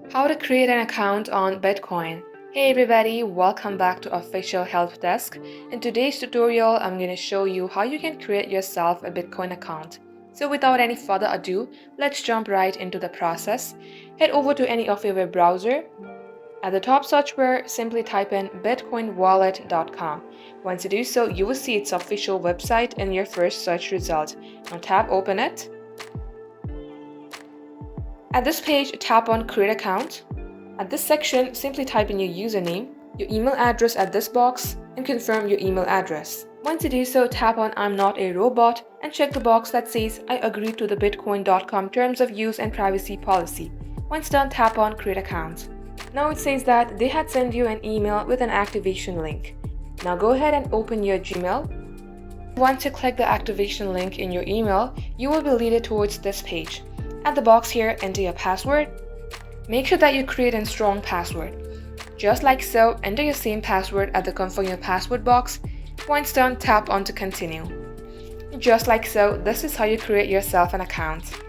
How to create an account on Bitcoin. Hey everybody, welcome back to Official Help Desk. In today's tutorial, I'm going to show you how you can create yourself a Bitcoin account. So without any further ado, let's jump right into the process. Head over to any of your web browser. At the top search bar, simply type in bitcoinwallet.com. Once you do so, you will see its official website in your first search result. Now tap open it. At this page, tap on Create Account. At this section, simply type in your username, your email address at this box, and confirm your email address. Once you do so, tap on I'm not a robot and check the box that says I agree to the Bitcoin.com terms of use and privacy policy. Once done, tap on Create Account. Now it says that they had sent you an email with an activation link. Now go ahead and open your Gmail. Once you click the activation link in your email, you will be leaded towards this page. At the box here, enter your password. Make sure that you create a strong password. Just like so, enter your same password at the confirm your password box. Once done, tap on to continue. Just like so, this is how you create yourself an account.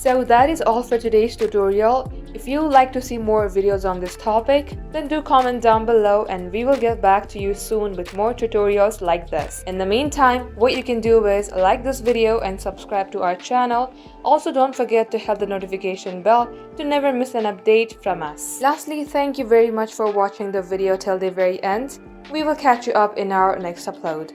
So that is all for today's tutorial. If you would like to see more videos on this topic, then do comment down below and we will get back to you soon with more tutorials like this. In the meantime, what you can do is like this video and subscribe to our channel. Also, don't forget to hit the notification bell to never miss an update from us. Lastly, thank you very much for watching the video till the very end. We will catch you up in our next upload.